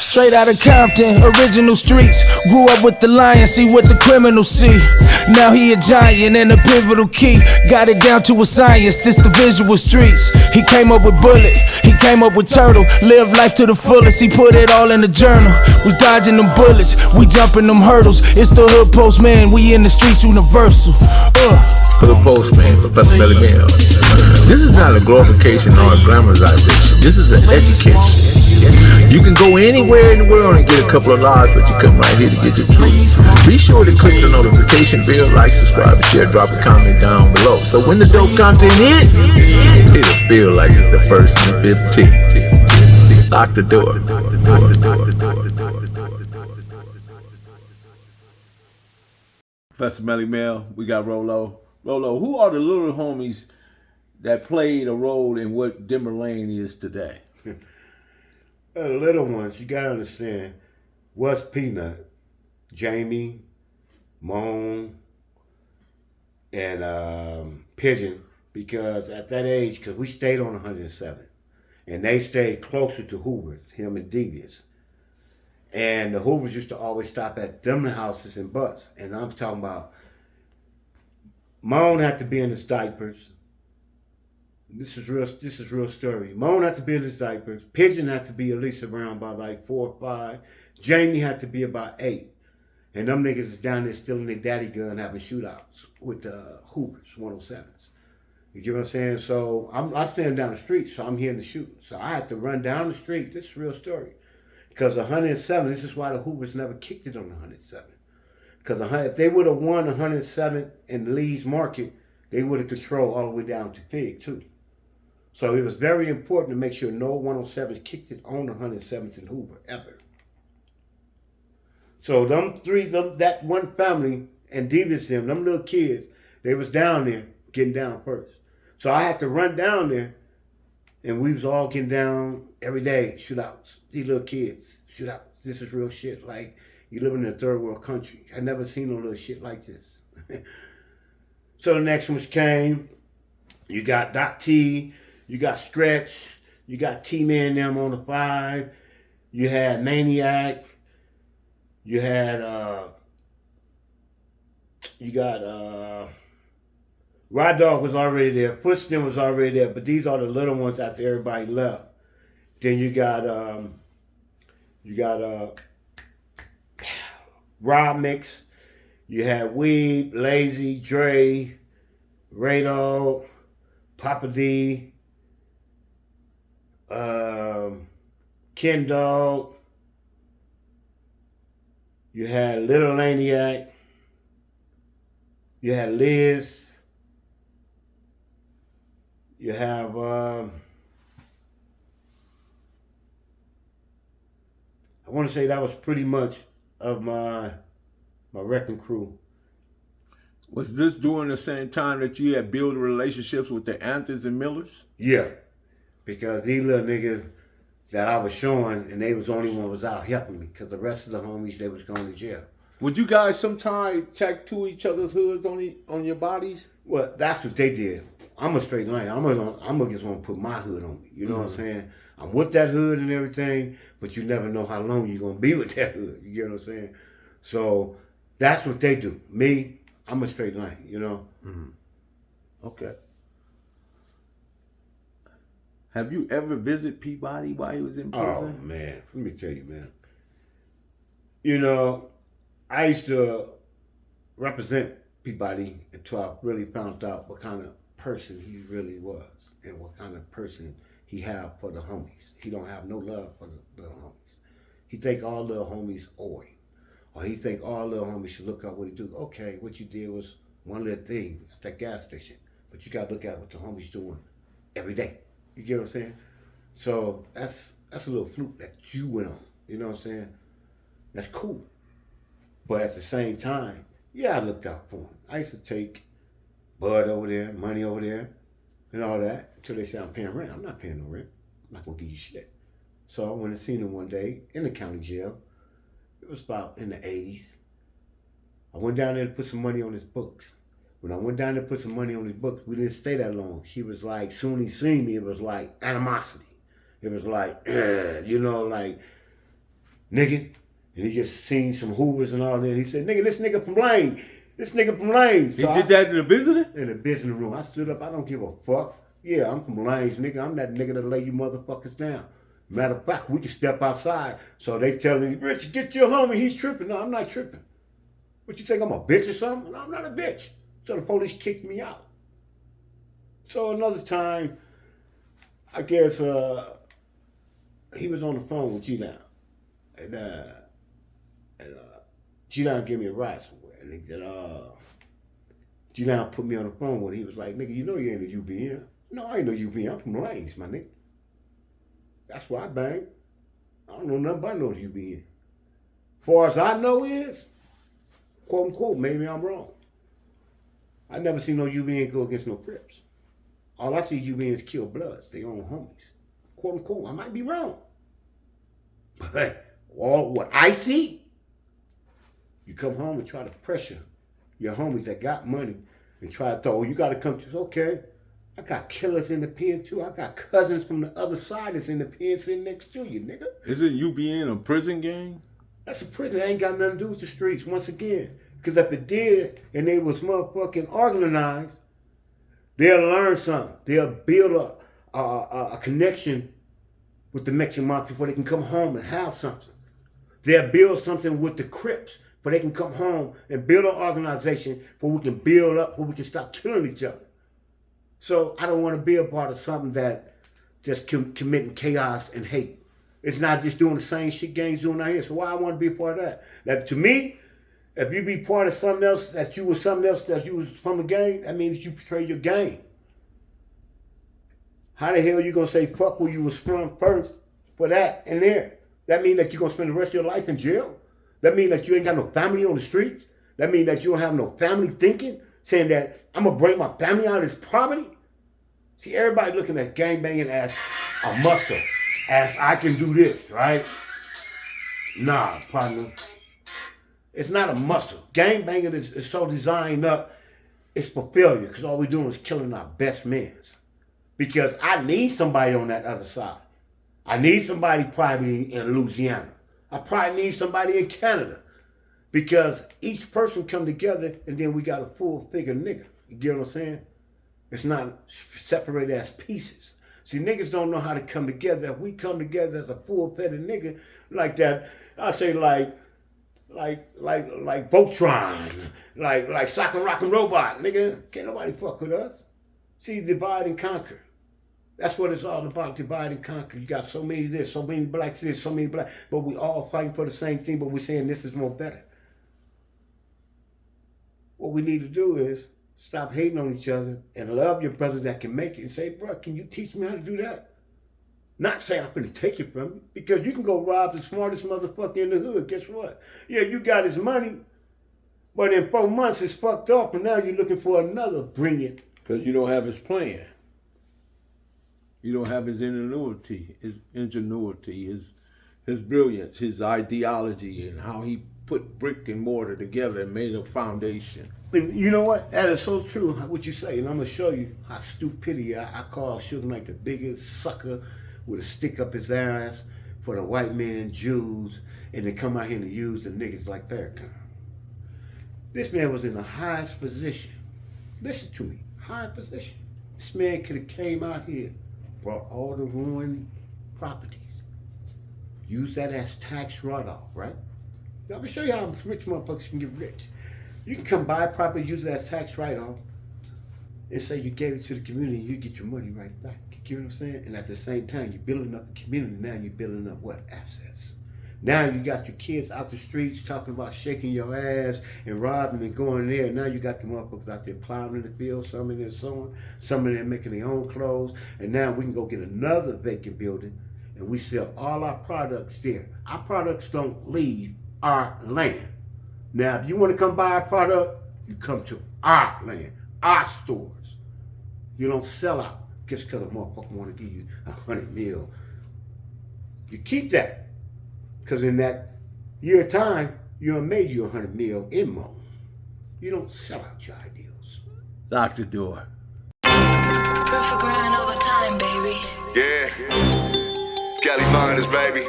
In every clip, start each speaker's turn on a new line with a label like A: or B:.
A: Straight out of Compton, original streets. Grew up with the lion, see what the criminals see. Now he a giant and a pivotal key. Got it down to a science, this the visual streets. He came up with bullet, he came up with turtle. Live life to the fullest, he put it all in the journal. We dodging them bullets, we jumping them hurdles. It's the hood postman, we in the streets universal.
B: Hood postman, Professor Melly Mel. This is not a glorification or a glamorization. This is an education. You can go anywhere in the world and get a couple of lives, but you come right here to get the truth. Be sure to click the notification bell, like, subscribe, and share. Drop a comment down below. So when the dope content hit, it'll feel like it's the first and 15th. Lock the door.
C: Professor Melly Mel, we got Rollo. Rollo, who are the little homies that played a role in what Denver Lane is today?
D: The little ones, you gotta understand, what's Peanut, Jamie, Moan, and Pigeon, because at that age, because we stayed on 107, and they stayed closer to Hoover's, him and Devious. And the Hoovers used to always stop at them houses and bus. And I'm talking about, Moan had to be in his diapers. This is real story. Moan had to be in his diapers. Pigeon had to be at least around about like 4 or 5. Jamie had to be about 8. And them niggas is down there stealing their daddy gun, having shootouts with the Hoovers, 107s. You get what I'm saying? So I stand down the street, so I'm hearing the shooting. So I had to run down the street. This is a real story. Because 107, this is why the Hoovers never kicked it on the 107. Because if they would have won 107 in Lee's Market, they would have controlled all the way down to Fig too. So it was very important to make sure no 107s kicked it on the 107th and Hoover ever. So that one family and Devious them little kids, they was down there getting down first. So I had to run down there, and we was all getting down every day, shootouts. These little kids, shootouts. This is real shit. Like, you living in a third world country. I never seen no little shit like this. So the next ones came. You got Doc T, you got Stretch, you got T-Man them on the 5, you had Maniac, you had Rod Dog was already there, Footstem was already there, but these are the little ones after everybody left. Then you got Rob Mix, you had Weeb, Lazy, Dre, Rado, Papa D, Ken Dog, you had Little Laniac, you had Liz, you have I want to say that was pretty much of my wrecking crew.
C: Was this during the same time that you had built relationships with the Anthons and Millers?
D: Yeah, because these little niggas that I was showing, and they was the only one was out helping me, because the rest of the homies, they was going to jail.
C: Would you guys sometime tattoo each other's hoods on your bodies?
D: Well, that's what they did. I'm a straight line. I'm gonna just want to put my hood on me. You know what I'm saying? I'm with that hood and everything, but you never know how long you're gonna be with that hood. You get what I'm saying? So that's what they do. Me, I'm a straight line. You know.
C: Mm-hmm. Okay. Have you ever visited Peabody while he was in prison?
D: Oh man, let me tell you, man. You know, I used to represent Peabody until I really found out what kind of person he really was and what kind of person he have for the homies. He don't have no love for the little homies. He think all little homies owe him. Or he think all little homies should look at what he do. Okay, what you did was one little thing at that gas station. But you gotta look at what the homies doing every day. You get what I'm saying? So that's a little fluke that you went on. You know what I'm saying? That's cool. But at the same time, yeah, I looked out for him. I used to take bud over there, money over there, and all that, until they say I'm paying rent. I'm not paying no rent. I'm not gonna give you shit. So I went and seen him one day in the county jail. It was about in the 80s. I went down there to put some money on his books. When I went down there to put some money on his books, we didn't stay that long. He was like, soon he seen me, it was like animosity. It was like, you know, like, nigga. And he just seen some Hoovers and all that. He said, nigga, this nigga from Lane. This nigga from Lane.
C: He did that in the visitor?
D: In the business room. I stood up. I don't give a fuck. Yeah, I'm from Lane's, nigga. I'm that nigga that lay you motherfuckers down. Matter of fact, we can step outside. So they telling me, Rich, get your homie. He's tripping. No, I'm not tripping. What, you think I'm a bitch or something? No, I'm not a bitch. So the police kicked me out. So another time, I guess he was on the phone with G-Down. And G-Down gave me a ride somewhere. And he said, G-Down put me on the phone when he was like, nigga, you know you ain't a UBN. No, I ain't no UBN. I'm from Lanes, my nigga. That's why I bang. I don't know nothing about no UBN. Far as I know is, quote unquote, maybe I'm wrong. I never seen no UBN go against no Crips. All I see UBNs kill Bloods, they own homies. Quote unquote, I might be wrong. But all what I see, you come home and try to pressure your homies that got money and try to throw, oh, you got to come to, okay. I got killers in the pen too. I got cousins from the other side that's in the pen sitting next to you, nigga.
C: Isn't UBN a prison gang?
D: That's a prison. It ain't got nothing to do with the streets, once again. Because if it did and they was motherfucking organized, they'll learn something. They'll build a connection with the Mexican mafia before they can come home and have something. They'll build something with the Crips where they can come home and build an organization where we can build up, where we can stop killing each other. So I don't want to be a part of something that just committing chaos and hate. It's not just doing the same shit gangs doing out here. So why I want to be a part of that? That to me, if you be part of something else, that you was something else, that you was from the gang, that means you betray your gang. How the hell you gonna say fuck where you was from first for that and there? That mean that you're gonna spend the rest of your life in jail? That mean that you ain't got no family on the streets? That mean that you don't have no family thinking? Saying that I'm gonna bring my family out of this poverty? See, everybody looking at gangbanging as a muscle, as I can do this, right? Nah, partner. It's not a muscle. Gangbanging is so designed up, it's for failure, because all we're doing is killing our best men. Because I need somebody on that other side. I need somebody probably in Louisiana. I probably need somebody in Canada. Because each person come together and then we got a full figure nigga. You get what I'm saying? It's not separated as pieces. See, niggas don't know how to come together. If we come together as a full-fed nigga like that, I say like Voltron, like Sock and Rock and Robot, nigga. Can't nobody fuck with us. See, divide and conquer. That's what it's all about, divide and conquer. You got so many this, so many blacks this, so many black, but we all fighting for the same thing, but we're saying this is more better. What we need to do is stop hating on each other and love your brothers that can make it and say, bro, can you teach me how to do that? Not say I'm going to take it from you, because you can go rob the smartest motherfucker in the hood. Guess what? Yeah, you got his money, but in 4 months it's fucked up and now you're looking for another brilliant.
C: Because you don't have his plan. You don't have his ingenuity, his brilliance, his ideology, and how he put brick and mortar together and made a foundation.
D: And you know what? That is so true, what you say. And I'm going to show you how stupidity I call Suge Knight the biggest sucker with a stick up his ass for the white men, Jews, and they come out here and use the niggas like Farrakhan. This man was in the highest position. Listen to me, high position. This man could have came out here, brought all the ruined properties, use that as tax write-off, right? Now, I'm going to show you how rich motherfuckers can get rich. You can come buy a property, use it as tax write-off, and say you gave it to the community and you get your money right back. You get what I'm saying? And at the same time, you're building up the community. Now you're building up what? Assets. Now you got your kids out the streets talking about shaking your ass and robbing and going there. Now you got the motherfuckers out there plowing in the field, some in there sewing, some in there making their own clothes. And now we can go get another vacant building and we sell all our products there. Our products don't leave our land. Now, if you want to come buy a product, you come to our land, our stores. You don't sell out just because a motherfucker want to give you $100 million. You keep that, because in that year time, you done made you $100 million in more. You don't sell out your ideals.
C: Lock the door.
E: Perfect grind all the time, baby.
F: Yeah. Cali Miners, baby.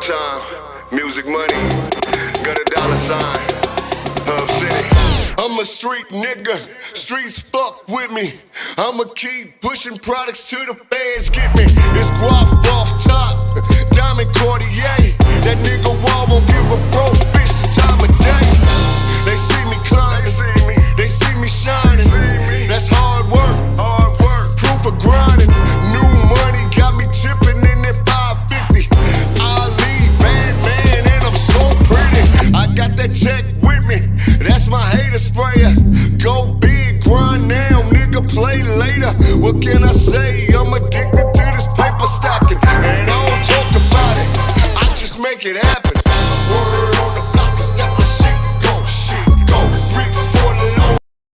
F: time. Music money, got a dollar sign. Hub City. I'm a street nigga, streets fuck with me. I'ma keep pushing products till the feds get me. It's guap off top, diamond Cartier. That nigga Wall won't give a broke bitch the time of day. They see me climbing, they see me shining. That's hard work, proof of grinding. New money got me tipping in that 550. Ali, bad man, and I'm so pretty. I got that tech with me, that's my hater sprayer. Go big, grind now, nigga, play later. What can I say?